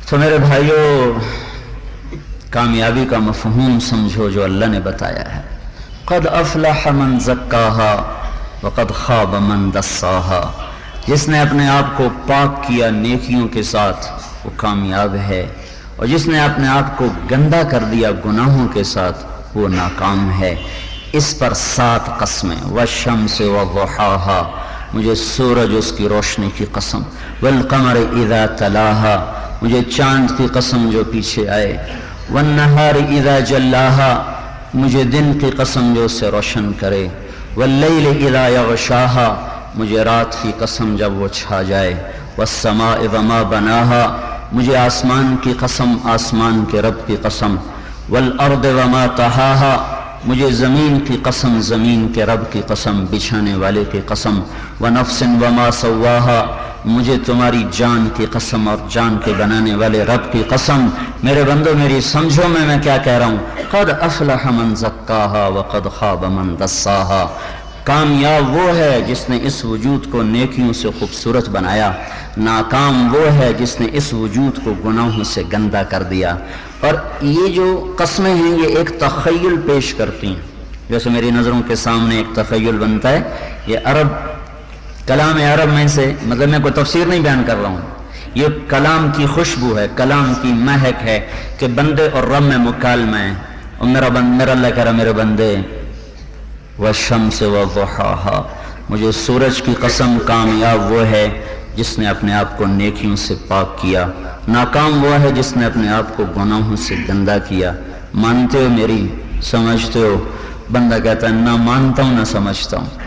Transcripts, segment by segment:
تو میرے بھائیوں، کامیابی کا مفہوم سمجھو جو اللہ نے بتایا ہے، قد افلح من زکاہا وقد خاب من دساہا۔ جس نے اپنے آپ کو پاک کیا نیکیوں کے ساتھ وہ کامیاب ہے، اور جس نے اپنے آپ کو گندا کر دیا گناہوں کے ساتھ وہ ناکام ہے۔ اس پر 7 قسمیں، والشمس وضحاہا، مجھے سورج اس کی روشنی کی قسم، والقمر اذا تلاہا، مجھے چاند کی قسم جو پیچھے آئے، والنہار اذا جلاہا، مجھے دن کی قسم جو اسے روشن کرے، واللیل اذا یغشاہا، مجھے رات کی قسم جب وہ چھا جائے، والسماء وما بناہا، مجھے آسمان کی قسم، آسمان کے رب کی قسم، والارض وما طحاہا، مجھے زمین کی قسم، زمین کے رب کی قسم، بچھانے والے کی قسم، ونفس وما سواہا، مجھے تمہاری جان کی قسم اور جان کے بنانے والے رب کی قسم۔ میرے بندو میری سمجھو میں کیا کہہ رہا ہوں، قد افلح من زکاہا وقد خاب من دساہا۔ کامیاب وہ ہے جس نے اس وجود کو نیکیوں سے خوبصورت بنایا، ناکام وہ ہے جس نے اس وجود کو گناہوں سے گندا کر دیا۔ اور یہ جو قسمیں ہیں یہ ایک تخیل پیش کرتی ہیں، جیسے میری نظروں کے سامنے ایک تخیل بنتا ہے، یہ عرب کلام عرب میں سے، مطلب میں کوئی تفسیر نہیں بیان کر رہا ہوں، یہ کلام کی خوشبو ہے، کلام کی مہک ہے کہ بندے اور رب میں مکالمہ ہے۔ اور میرا اللہ کہہ رہا میرے بندے، والشمس وضحاہا، مجھے سورج کی قسم، کامیاب وہ ہے جس نے اپنے آپ کو نیکیوں سے پاک کیا، ناکام وہ ہے جس نے اپنے آپ کو گناہوں سے گندا کیا۔ مانتے ہو میری؟ سمجھتے ہو؟ بندہ کہتا ہے نہ مانتا ہوں نہ سمجھتا ہوں۔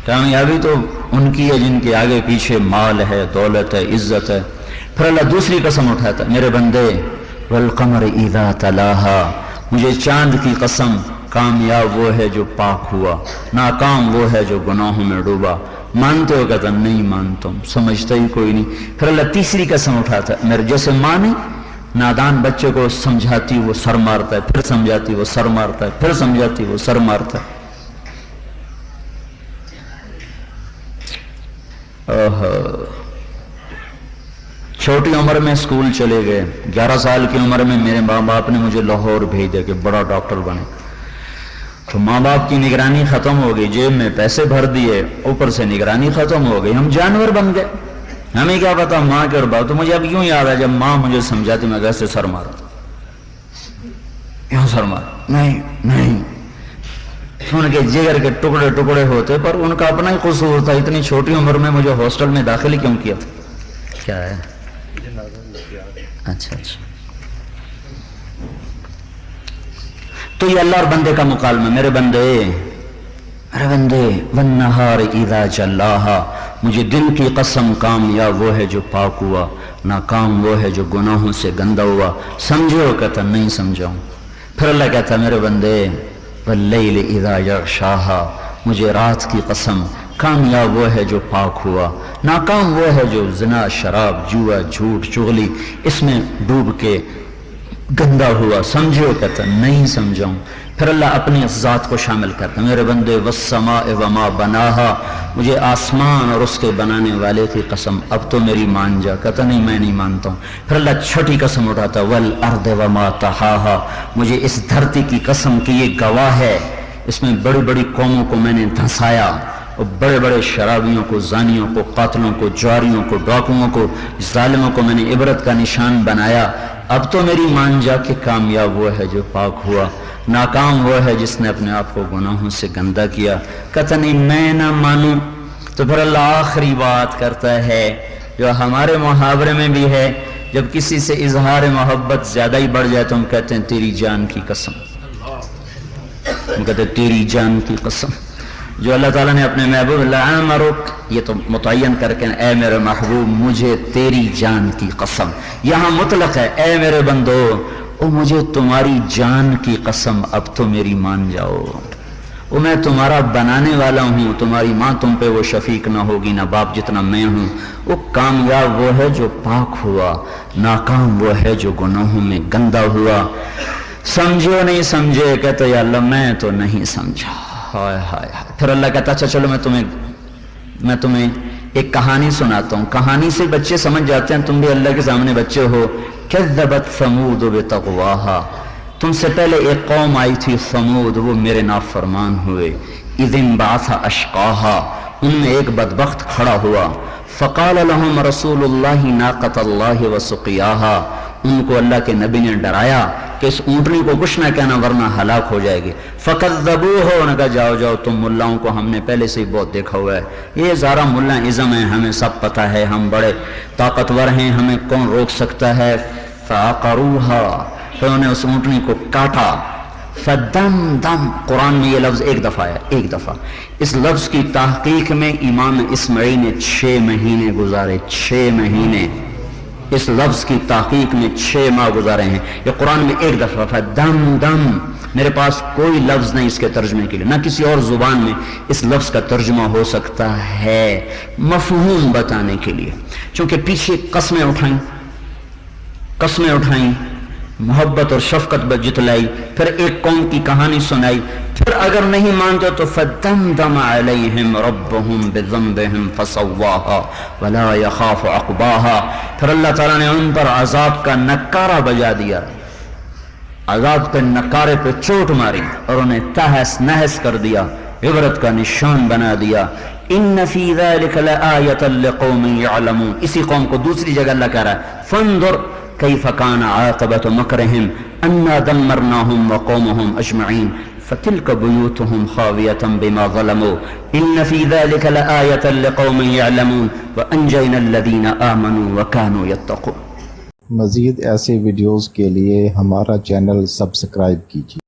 کامیابی تو ان کی ہے جن کے آگے پیچھے مال ہے، دولت ہے، عزت ہے۔ پھر اللہ دوسری قسم اٹھاتا ہے، میرے بندے والقمر اذا تلاہا، مجھے چاند کی قسم، کامیاب وہ ہے جو پاک ہوا، ناکام وہ ہے جو گناہوں میں ڈوبا۔ مانتے ہو؟ کہتا نہیں مانتا ہوں، سمجھتا ہی کوئی نہیں۔ پھر اللہ تیسری قسم اٹھاتا ہے، میرے جیسے ماں نہیں نادان بچے کو سمجھاتی وہ سر مارتا ہے، پھر سمجھاتی وہ سر مارتا ہے، پھر سمجھاتی وہ سر مارتا ہے۔ چھوٹی عمر میں اسکول چلے گئے، 11 سال کی عمر میں میرے ماں باپ نے مجھے لاہور بھیج دیا کہ بڑا ڈاکٹر بنے۔ تو ماں باپ کی نگرانی ختم ہو گئی، جیب میں پیسے بھر دیے، اوپر سے نگرانی ختم ہو گئی، ہم جانور بن گئے۔ ہمیں کیا پتا ماں کے اور باپ۔ تو مجھے اب یوں یاد ہے جب ماں مجھے سمجھاتی میں کیسے سر مارا، یوں سر مارا، نہیں ان کے جگر کے ٹکڑے ٹکڑے ہوتے، پر ان کا اپنا ہی قصور تھا، اتنی چھوٹی عمر میں مجھے ہاسٹل میں داخل کیوں کیا تھا؟ کیا ہے؟ اچھا تو یہ اللہ اور بندے کا مکالمہ، میرے بندے والنہار اذا جلاہا، مجھے دن کی قسم، کامیاب وہ ہے جو پاک ہوا، ناکام وہ ہے جو گناہوں سے گندا ہوا۔ سمجھو؟ کہتا نہیں سمجھاؤں۔ پھر اللہ کہتا میرے بندے واللیل اذا یغشاہا، مجھے رات کی قسم، کامیاب وہ ہے جو پاک ہوا، ناکام وہ ہے جو زنا، شراب، جوا، جھوٹ، چغلی اس میں ڈوب کے گندا ہوا۔ سمجھو؟ کہتا نہیں سمجھاؤں۔ پھر اللہ اپنی ذات کو شامل کرتا میرے بندے والسماء وما بناہا، مجھے آسمان اور اس کے بنانے والے کی قسم، اب تو میری مان جا۔ کہتا نہیں میں نہیں مانتا ہوں۔ پھر اللہ چھٹی قسم اٹھاتا والارض وما طحاہا، مجھے اس دھرتی کی قسم کہ یہ گواہ ہے، اس میں بڑی بڑی قوموں کو میں نے دھنسایا، اور بڑے بڑے شرابیوں کو، زانیوں کو، قاتلوں کو، جواریوں کو، ڈاکوؤں کو، ظالموں کو میں نے عبرت کا نشان بنایا۔ اب تو میری مان جا کہ کامیاب وہ ہے جو پاک ہوا، ناکام وہ ہے جس نے اپنے آپ کو گناہوں سے گندا کیا۔ کہتا نہیں میں نہ مانوں۔ تو پھر اللہ آخری بات کرتا ہے جو ہمارے محاورے میں بھی ہے، جب کسی سے اظہار محبت زیادہ ہی بڑھ جائے تو ہم کہتے ہیں تیری جان کی قسم، ہم کہتے ہیں تیری جان کی قسم۔ جو اللہ تعالیٰ نے اپنے محبوب لعمرک، یہ تو متعین کر کے اے میرے محبوب مجھے تیری جان کی قسم، یہاں مطلق ہے اے میرے بندو او مجھے تمہاری جان کی قسم، اب تو میری مان جاؤ، او میں تمہارا بنانے والا ہوں، تمہاری ماں تم پہ وہ شفیق نہ ہوگی نہ باپ جتنا میں ہوں۔ وہ کامیاب وہ ہے جو پاک ہوا، ناکام وہ ہے جو گناہوں میں گندا ہوا۔ سمجھو نہیں سمجھے؟ کہتے یا اللہ میں تو نہیں سمجھا۔ ہائے ہائے ہائے۔ پھر اللہ کہتا اچھا چلو میں تمہیں ایک کہانی سناتا ہوں، کہانی سے بچے سمجھ جاتے ہیں، تم بھی اللہ کے سامنے بچے ہو، کذبت ثمود بطغواہا، تم سے پہلے ایک قوم آئی تھی ثمود، وہ میرے نافرمان ہوئے. اذ انبعث اشقاہا، ان میں ایک بدبخت کھڑا ہوا. فقال لهم رسول اللہ ناقۃ اللہ وسقیاہا، ان کو اللہ کے نبی نے ڈرایا کہ اس اونٹنی کو کچھ نہ کہنا ورنہ ہلاک ہو جائے گی. فکذبوہ، انہوں نے کہا جاؤ جاؤ، تم ملاؤں کو ہم نے پہلے سے ہی بہت دیکھا ہوا ہے، یہ زارا ملا ازم ہے، ہمیں سب پتہ ہے، ہم بڑے طاقتور ہیں، ہمیں کون روک سکتا ہے. فعقروہا، پھر انہوں نے اس اونٹنی کو کاٹا. فدم دم، قرآن میں یہ لفظ ایک دفعہ ہے، ایک دفعہ. اس لفظ کی تحقیق میں امام اسماعیل نے 6 مہینے گزارے، 6 مہینے اس لفظ کی تحقیق میں 6 ماہ گزارے ہیں. یہ قرآن میں ایک دفعہ فدم دم. میرے پاس کوئی لفظ نہیں اس کے ترجمے کے لیے، نہ کسی اور زبان میں اس لفظ کا ترجمہ ہو سکتا ہے مفہوم بتانے کے لیے، چونکہ پیچھے قسمیں اٹھائیں، محبت اور شفقت جتلائی، پھر ایک قوم کی کہانی سنائی، پھر اگر نہیں مانتے تو فدمدم علیہم ربہم بذنبہم فسواہا ولا یخاف عقباہا، پھر اللہ تعالیٰ نے ان پر عذاب کا نکارہ بجا دیا، عذاب کے نکارے پہ چوٹ ماری اور انہیں تہس نہس کر دیا، عبرت کا نشان بنا دیا. ان فی ذلک لآیۃ لقوم یعلمون، اسی قوم کو دوسری جگہ اللہ کہہ رہا ہے فانظر کیف کان عاقبۃ مکرہم انا دمرناہم وقومہم اجمعین فتلک بیوتہم خاویۃ بما ظلموا ان فی ذلک لآیۃ لقوم یعلمون وانجینا الذین آمنوا وکانوا یتقون. مزید ایسے ویڈیوز کے لیے ہمارا چینل سبسکرائب کیجیے.